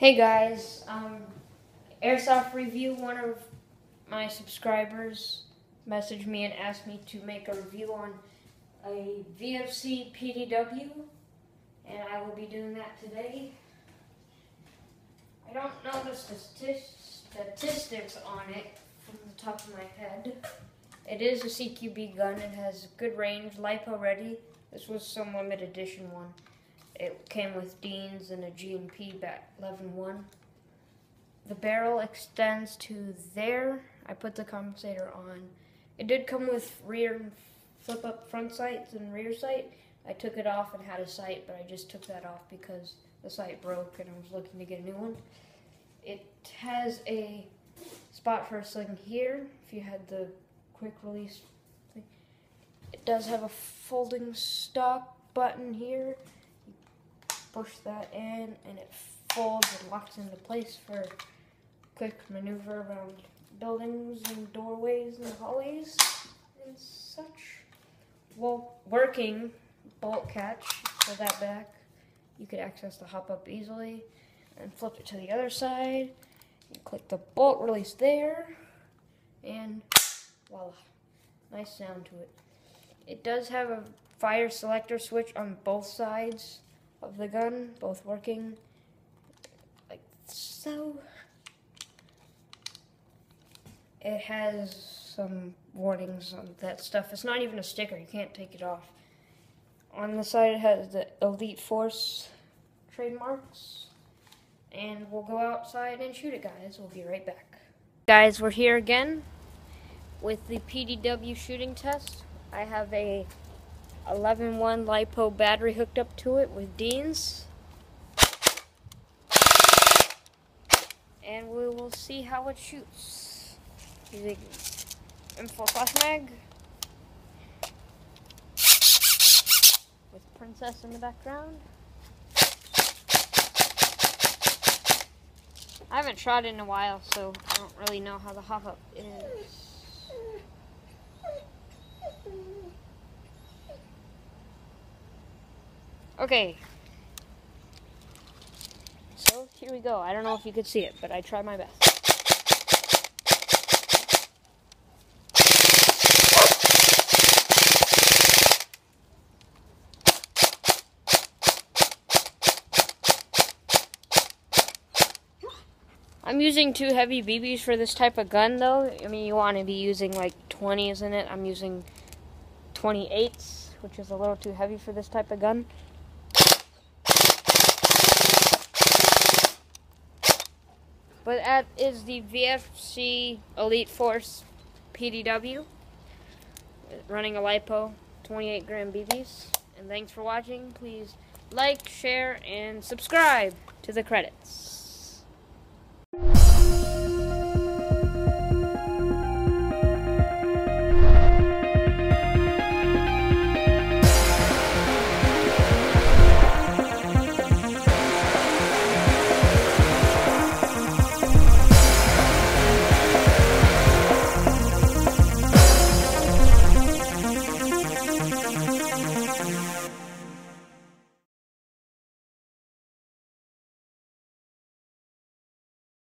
Hey guys, Airsoft Review, one of my subscribers messaged me and asked me to make a review on a VFC PDW, and I will be doing that today. I don't know the statistics on it from the top of my head. It is a CQB gun, it has good range, LiPo ready. This was some limited edition one. It came with Dean's and a G&P back 11.1. The barrel extends to there. I put the compensator on. It did come with rear and flip up front sights and rear sight. I took it off and had a sight, but I just took that off because the sight broke and I was looking to get a new one. It has a spot for a sling here if you had the quick release thing. It does have a folding stock button here. Push that in and it folds and locks into place for quick maneuver around buildings and doorways and hallways and such. While working bolt catch, pull that back. You could access the hop up easily and flip it to the other side. You click the bolt release there and voila, nice sound to it. It does have a fire selector switch on both sides of the gun, both working like so. It has some warnings on that stuff. It's not even a sticker, you can't take it off. On the side it has the Elite Force trademarks. And we'll go outside and shoot it, guys. We'll be right back. Guys, we're here again with the PDW shooting test. I have a 11.1 LiPo battery hooked up to it with Dean's. And we will see how it shoots. Using M4 flash mag. With Princess in the background. I haven't shot in a while, so I don't really know how the hop up is. Okay, so here we go. I don't know if you could see it, but I tried my best. I'm using 2 heavy BBs for this type of gun, though. I mean, you want to be using like 20s in it. I'm using 28s, which is a little too heavy for this type of gun. But that is the VFC Elite Force PDW, running a LiPo, 28 gram BBs. And thanks for watching. Please like, share, and subscribe to the credits.